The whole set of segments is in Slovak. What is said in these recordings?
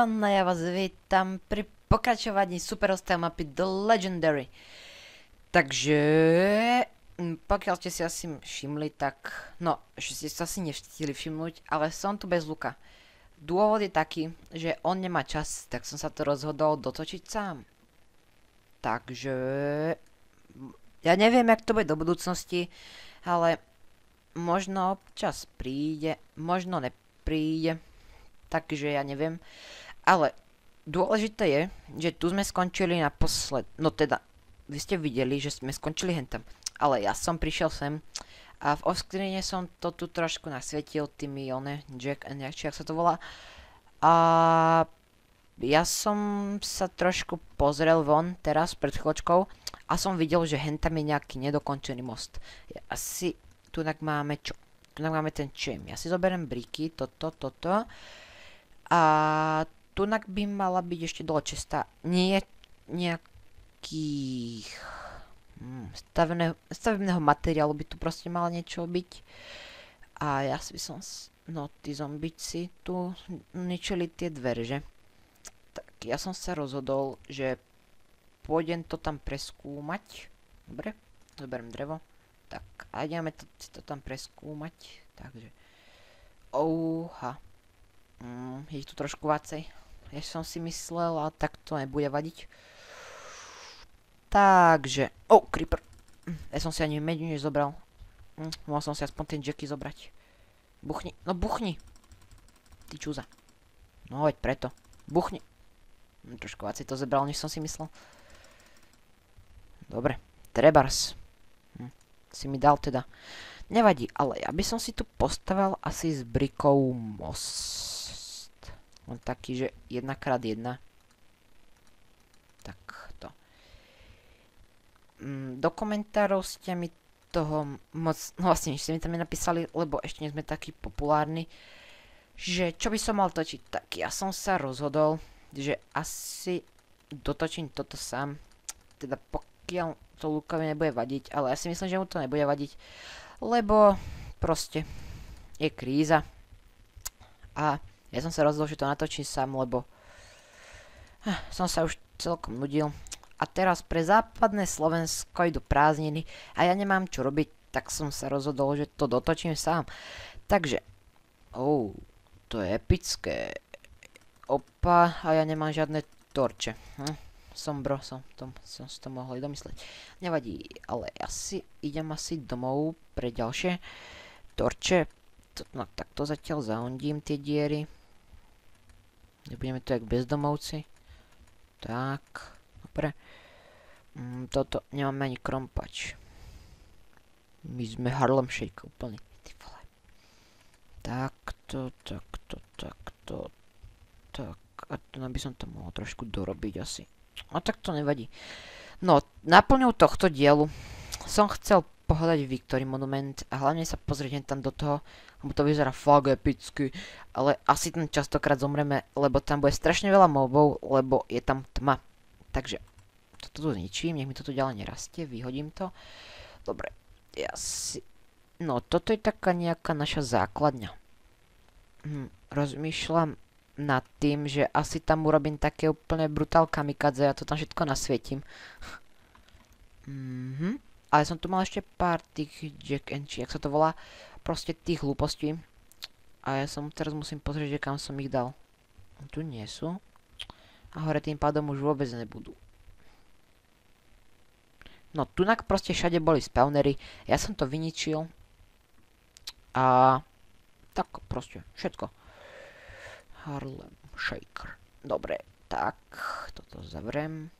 milované, ja vás vítam pri pokračovaní superhostel mapy The Legendary. Takže, pokiaľ ste si asi všimli, tak, no, ešte ste sa asi nevštítili všimnúť, ale som tu bez Luka. Dôvod je taký, že on nemá čas, tak som sa to rozhodol dotočiť sám. Takže, ja neviem, jak to bude do budúcnosti, ale možno občas príde, možno nepríde. Takže ja neviem. Ale dôležité je, že tu sme skončili naposled. No teda, vy ste videli, že sme skončili hentam. Ale ja som prišiel sem a v offscreene som to tu trošku nasvietil tými Jack and Jack, či jak sa to volá. A ja som sa trošku pozrel von teraz pred chvíľočkou a som videl, že hentam je nejaký nedokončený most. Asi tunak máme čo? Tunak máme ten čem. Ja si zoberiem briky, toto. A tunak by mala byť ešte dole cesta. Nie nejakých stavebného materiálu by tu proste malo niečo byť. A ja si by som... No, tí zombici tu ničili tie dvere, že? Tak ja som sa rozhodol, že pôjdem to tam preskúmať. Dobre, zoberiem drevo. Tak, a ideme to tam preskúmať. Takže... Ouha. Je tu trošku vácej. Ja som si myslel, ale tak to nebude vadiť. Takže... Creeper. Ja som si ani meď nezobral. Mohol som si aspoň ten Jacky zobrať. Buchni. No buchni. Ty čúza. No veď preto. Buchni. Trošku vácej to zebral, než som si myslel. Dobre. Trebars. Si mi dal teda. Nevadí, ale ja by som si tu postavil asi s brikou most. On taký, že 1x1. Tak to. Do komentárov ste mi toho moc... No vlastne, ste mi tam nenapísali, lebo ešte nie sme takí populárni. Že čo by som mal točiť? Tak ja som sa rozhodol, že asi dotočím toto sám. Teda pokiaľ to Lukovi nebude vadiť, ale ja si myslím, že mu to nebude vadiť. Lebo proste je kríza. A ja som sa rozhodol, že to natočím sám, lebo som sa už celkom nudil. A teraz pre západné Slovensko idú prázdniny a ja nemám čo robiť, tak som sa rozhodol, že to dotočím sám. Takže, to je epické. Opa, a ja nemám žiadne torče. Som si to mohli domysleť. Nevadí, ale idem asi domov pre ďalšie torče. No tak to zatiaľ zahondím tie diery. Nebudeme tu jak bezdomovci. Tak, dobre. Toto nemáme ani krompač. My sme Harlem Shake úplný. Ty vole. Takto. Tak, a to by som to mohol trošku dorobiť asi. A tak to nevadí. No, naplňou tohto dielu som chcel pohľadať Victory Monument a hlavne sa pozrieť tam do toho, lebo to vyzerá fakt epicky, ale asi tam častokrát zomreme, lebo tam bude strašne veľa mobov, lebo je tam tma. Takže toto tu zničím, nech mi toto ďalej nerastie, vyhodím to. Dobre, no toto je taká nejaká naša základňa. Rozmýšľam nad tým, že asi tam urobím také úplne brutál kamikadze, ja to tam všetko nasvietím. Ale som tu mal ešte pár tých Jack and Jack, jak sa to volá, proste tých hlúpostí. A ja teraz musím pozrieť, že kam som ich dal. Tu nie sú. A hore tým pádom už vôbec nebudú. No tunak proste všade boli spawnery, ja som to vyničil. A tak proste, všetko. Harlem Shaker. Dobre, tak, toto zavriem.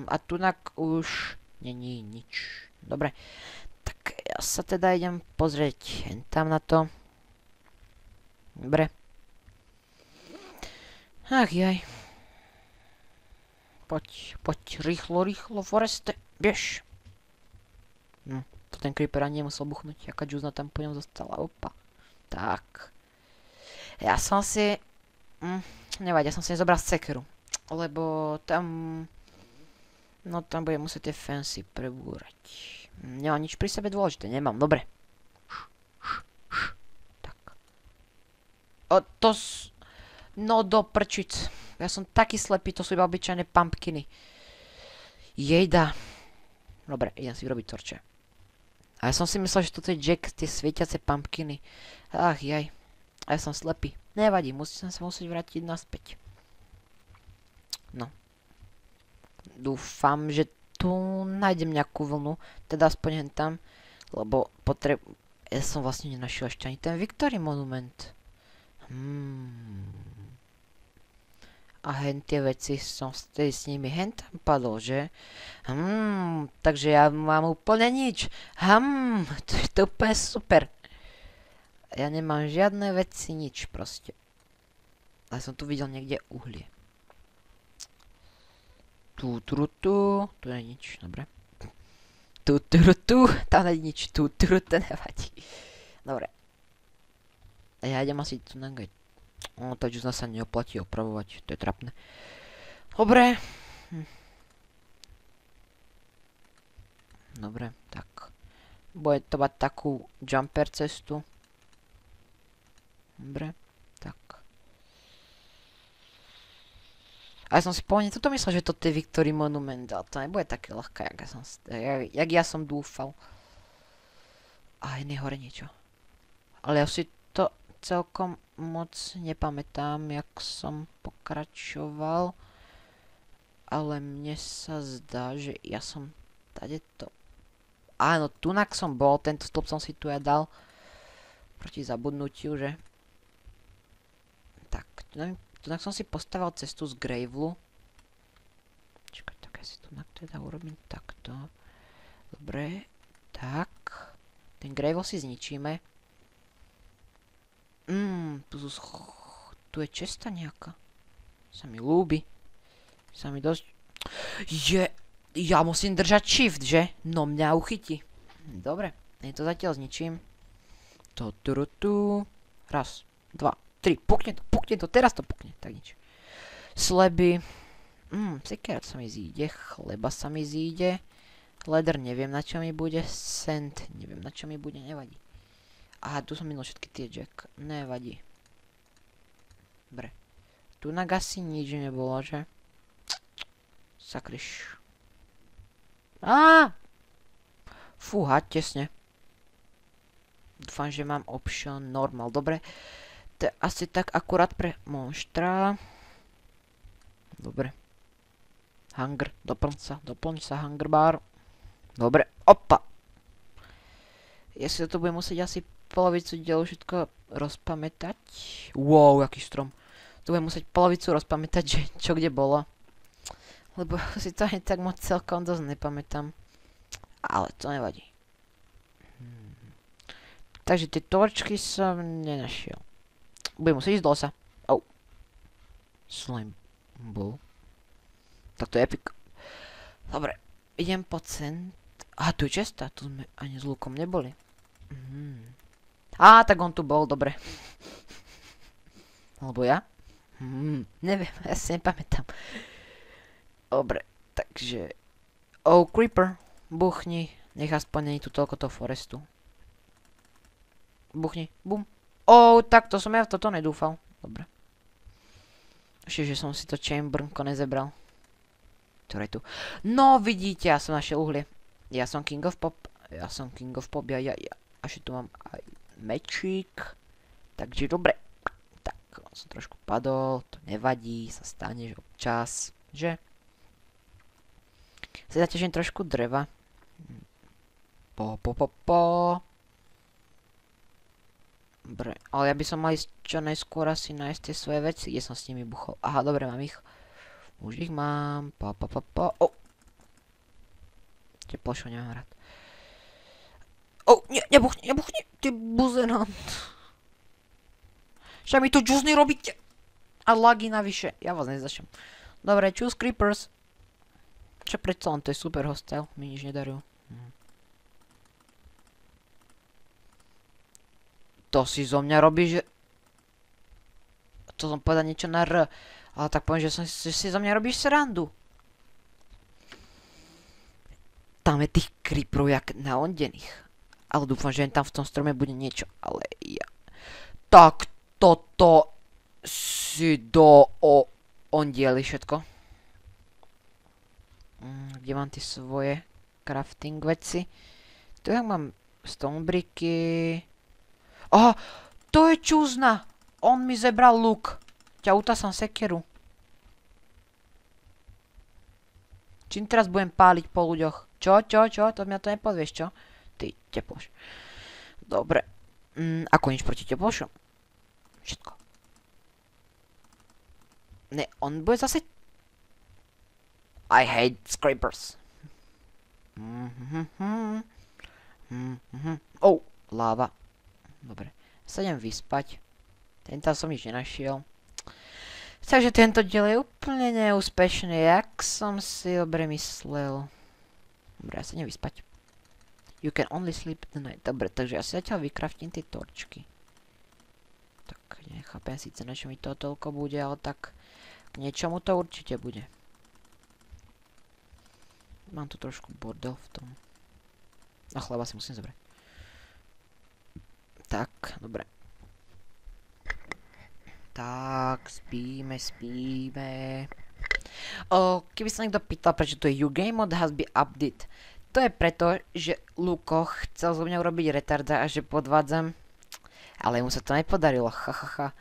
A tunak už není nič. Dobre, tak ja sa teda idem pozrieť tam na to. Dobre. Ach jaj. Poď, rýchlo, Foreste, biež. To ten creeper ani nemusel buchnúť, jaká džuzna tam po ňom zostala, opa. Tak. Ja som si... nevadí, ja som si nezobral sekeru. Lebo tam... No tam budem musieť tie fancy prebúrať. Nemám nič pri sebe dôležité, nemám, dobre. Tak. No do prčic. Ja som taký slepý, to sú iba obyčajné pumpkiny. Jejda. Dobre, idem si vyrobiť torče. A ja som si myslel, že toto je Jack, tie svietiace pumpkiny. Ach, jaj. A ja som slepý. Nevadí, musím sa musieť vrátiť naspäť. No. Dúfam, že tu nájdem nejakú vlnu. Teda aspoň hen tam. Lebo ja som vlastne nenašiel ešte ani ten Victory monument. A hen tie veci som vtedy s nimi hen tam padol, že? Takže ja mám úplne nič. To je to úplne super. Ja nemám žiadne veci, nič proste. Ale som tu videl niekde uhlie. Tu je nič, dobre. Tam nie je nič, to nevadí. Dobre. A ja idem asi tu nagať. Takže zase sa neoplatí opravovať, to je trapné. Dobre. Dobre, tak. Bude to mať takú jumper cestu. Dobre, tak. A ja som si povedal, toto myslel, že toto je Victory monument, ale to nebude také ľahké, jak ja som dúfal. A je hore niečo. Ale ja si to celkom moc nepamätám, jak som pokračoval. Ale mne sa zdá, že ja som tady to... Áno, tunak som bol, tento stĺp som si tu ja dal. Proti zabudnutiu, že? Tak, tunak som si postavil cestu z Gravelu. Čakaj, tak ja si tunak teda urobím takto. Dobre, tak. Ten Gravel si zničíme. Tu je cesta nejaká. Sa mi ľúbi. Sa mi dosť... Ja musím držať shift, že? No mňa uchytí. Dobre, ja to zatiaľ zničím. Raz, dva, tri. Pukne to, teraz to pukne. Tak nič. Sleby. Sekerát sa mi zíde, chleba sa mi zíde. Leder neviem na čo mi bude. Sand neviem na čo mi bude, nevadí. Aha, tu som minul všetky tie Jack. Nevadí. Dobre. Tu na asi nič nebolo, že? Sakryš. Fúha, tesne. Dúfam, že mám option normal. Dobre. To je asi tak akurát pre monštra. Dobre. Hunger. Doplň sa hunger bar. Dobre. Opa. Ja si to budem musieť asi polovicu dielu všetko rozpamätať. Wow, jaký strom. Tu budem musieť polovicu rozpamätať, že čo kde bolo. Lebo si to ani tak moc celkom dosť nepamätám. Ale to nevadí. Takže tie torčky som nenašiel. Budem musieť ísť do lesa. Slime bol. Tak to je epic. Dobre, idem po cent. Tu je cesta. Tu sme ani s lukom neboli. Tak on tu bol, dobre. Alebo ja? Neviem, ja si nepamätám. Dobre, takže... Creeper, buchni. Nech aspoň není tu toľko toho forestu. Buchni, bum. Tak to som ja v toto nedúfal. Dobre. Ešte, že som si to chamberko nezebral. Ktoré tu? No, vidíte, ja som našiel uhlie. Ja som King of Pop. Ja. Až tu mám aj mečík. Takže dobre. Tak, som trošku padol. To nevadí, sa stane, že občas. Že? Si zaťažím trošku dreva. Dobre, ale ja by som mal ísť čo najskôr asi nájsť tie svoje veci, kde som s nimi buchol. Aha, dobre, mám ich. Už ich mám. Tie plošo nemám rád. Nebuchni, ty buzenant. Však mi tu džuzny robíte. A lagy navyše. Ja vás nezašem. Dobre, choose creepers. Čo predsa len, to je super hostel. Mi nič nedarujú. To si zo mňa robí, že... To som povedal niečo na R. Ale tak poviem, že si zo mňa robíš srandu. Tam je tých creeperov jak naondených. Ale dúfam, že tam v tom strome bude niečo. Ale ja... Tak toto si on dieli všetko. Kde mám tie svoje crafting veci? Tu ja mám stone bricky. Aha, to je čúzna. On mi zebral luk. Ťauta som sekeru. Čím teraz budem páliť po ľuďoch? Čo? To mňa to nepodvieš, čo? Ty teploš. Dobre. Ako nič proti teplošom? Všetko. Ne, on bude zase... I hate scrapers. Oh, láva. Dobre. Sa idem vyspať. Tento som nič nenašiel. Takže tento diel je úplne neúspešný, jak som si dobre myslel. Dobre, ja sa idem vyspať. You can only sleep the night. Dobre, takže ja si zatiaľ vykraftím tie torčky. Tak, nechápem síce, na čo mi to toľko bude, ale tak k niečomu to určite bude. Mám tu trošku bordel v tom. A chleba si musím zobrať. Tak, dobre. Tak, spíme. Keby sa niekto pýtal, prečo to je game mode has been updated. To je preto, že Luko chcel zo mňa urobiť retarda a že podvádzam. Ale mu sa to nepodarilo, hahaha.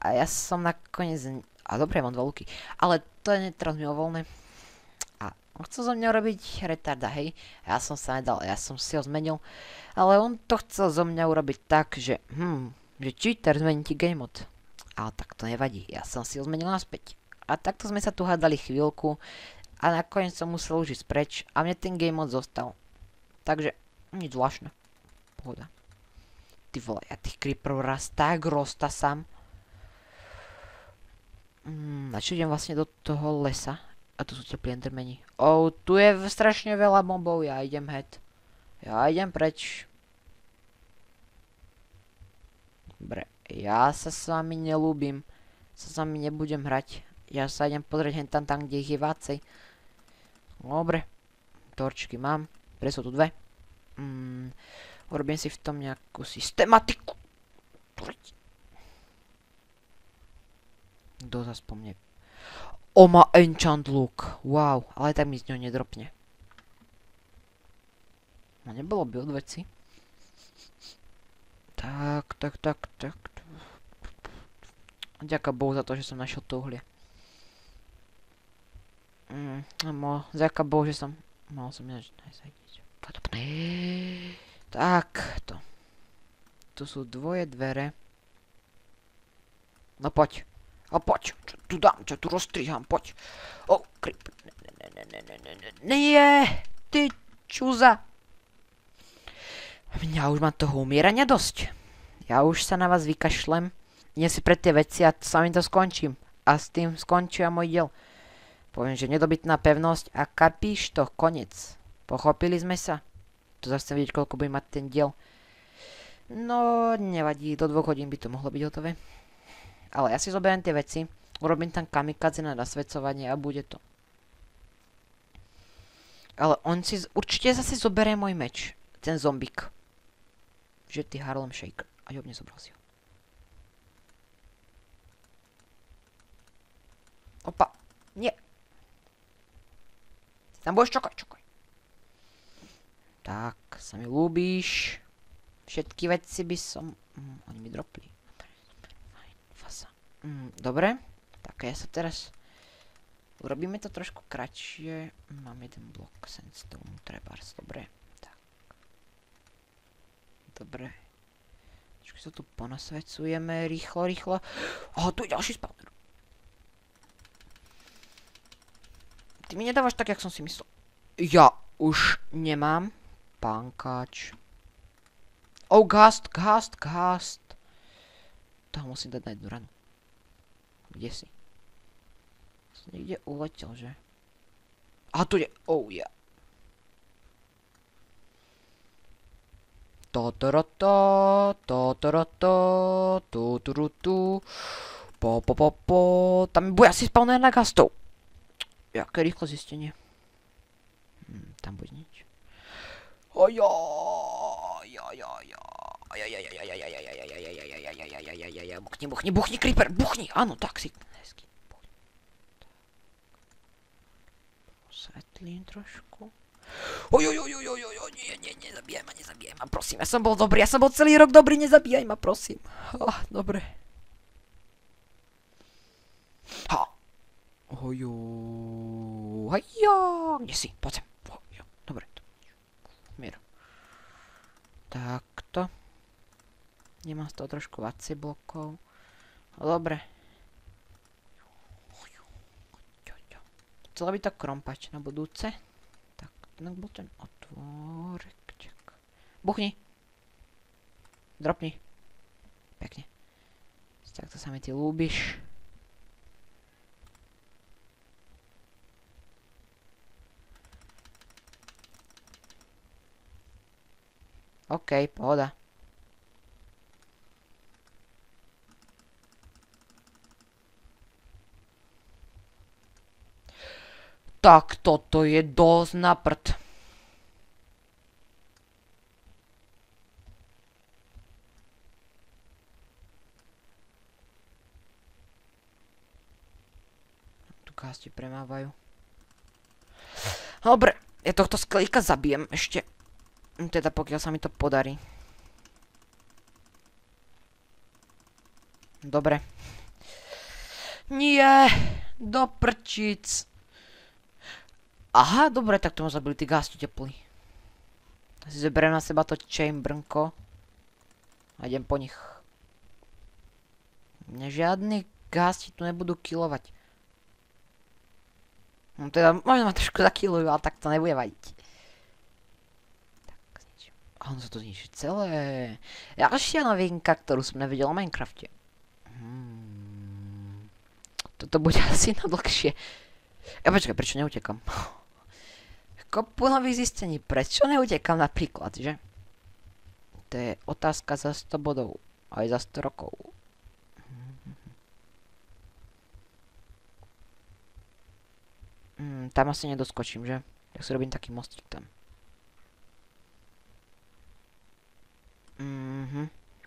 A ja som nakoniec... A dobre, mám 2 luky. Ale to je teraz mi voľné. On chcel zo mňa robiť retarda, hej. Ja som sa nedal, ja som si ho zmenil. Ale on to chcel zo mňa urobiť tak, že cheater zmení ti game mode. Ale tak to nevadí, ja som si ho zmenil naspäť. A takto sme sa tu hádali chvíľku. A nakoniec som musel už ísť preč. A mne ten game mode zostal. Takže, nič zvláštne. Pohoda. Ty vole, ja tých creeperov raz tak roztasám. Na čo idem vlastne do toho lesa? A tu sú teplí endermeni. Tu je strašne veľa mobov, ja idem head. Ja idem preč. Dobre, ja sa s vami nelúbim. Sa s vami nebudem hrať. Ja sa idem pozrieť hentam tam, kde ich je vácej. Dobre. Torčky mám. Pre sú tu 2. Urobím si v tom nejakú systematiku. Kto zas po mne? O, má enchant look. Wow, ale tak mi z ňou nedropne. No nebolo by od veci. Tak. Ďaká Bohu za to, že som našiel to uhlie. Ďaká Bohu, že som... Mal som ináč najsajdiť. Tak, to. Tu sú dvoje dvere. No poď. A poď, čo tu dám, čo tu rozstriham, poď. Creeper. Nie, ty čuza. Mňa už má toho umierania dosť. Ja už sa na vás vykašlem. Nie si pre tie veci a s vami to skončím. A s tým skončí a môj diel. Poviem, že nedobytná pevnosť a kapíš to, konec. Pochopili sme sa? Tu zase chcem vidieť, koľko bude mať ten diel. No, nevadí, do 2 hodín by to mohlo byť hotové. Ale ja si zoberiem tie veci, urobím tam kamikadze na nasvedcovanie a bude to. Ale on si určite zase zoberie môj meč. Ten zombík. Že ty Harlem Shake. A jo, nezobral si ho. Opa, nie. Ty tam budeš čakaj. Tak, sa mi ľúbíš. Všetky veci by som... oni mi dropli. Dobre, tak ja sa teraz... Urobíme to trošku kratšie. Mám jeden blok sandstone, trebárs, dobre. Tak. Dobre. Trošku sa tu ponasvecujeme, rýchlo. Tu je ďalší spawner. Ty mi nedávaš tak, jak som si myslel. Ja už nemám pánkač. Ghast. Toho musím dať na jednu ranu. Kde si? Som niekde uletel, že? Tu je. Yeah. Tam bude asi spawner na ghastov. Jaké rýchlo zistenie. Tam bude nič. Buchni, creeper, buchni! Áno, tak si. osvetlím trošku. Nie, nezabíjaj ma, prosím. Ja som bol dobrý, ja som bol celý rok dobrý, nezabíjaj ma, prosím. Dobre. Kde si? Poď sem. Dobre. Mier. Takto. Nemám z toho trošku viacej blokov. Dobre. Chcela by to krompať na budúce. Tak, tak bol ten otvorek. Buchni. Dropni. Pekne. Takto sa mi ty ľúbiš. OK, pohoda. Tak toto je dosť na prd. Tu kásti premávajú. Dobre, ja tohto sklíka zabijem ešte. Teda pokiaľ sa mi to podarí. Dobre. Nie, do prčic. Aha, dobre, tak tomu zabili tí gásti teplí. Si zoberiem na seba to chamberko. A idem po nich. Mne žiadni gásti tu nebudú killovať. No teda, možno ma trošku zakillujú, ale tak to nebude vadiť. Tak, zničím. A on sa to zničí celé. Ďalšia novinka, ktorú som nevidel o Minecrafte. Toto bude asi na dlhšie. Ja počkaj, prečo neutekam? Kopu nových zistení, prečo neutekam napríklad, že? To je otázka za 100 bodov, aj za 100 rokov. Tam asi nedoskočím, že? Ja si robím taký mostík tam.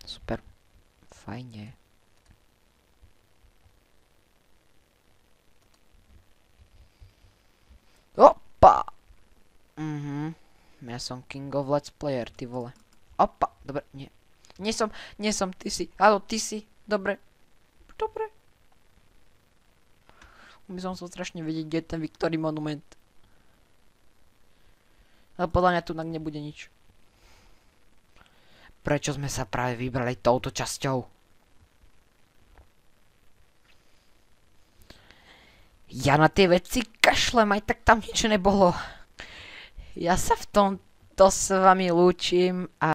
Super. Fajne. Opa! Ja som King of Let's Player, ty vole. Opa, dobre, nie. Nie som, ty si. Áno, ty si. Dobre. Dobre. My som strašne vedieť, kde je ten Victory monument. Ale podľa mňa tu nebude nič. Prečo sme sa práve vybrali touto časťou? Ja na tie veci kašlem, aj tak tam nič nebolo. Ja sa v tomto s vami lúčim a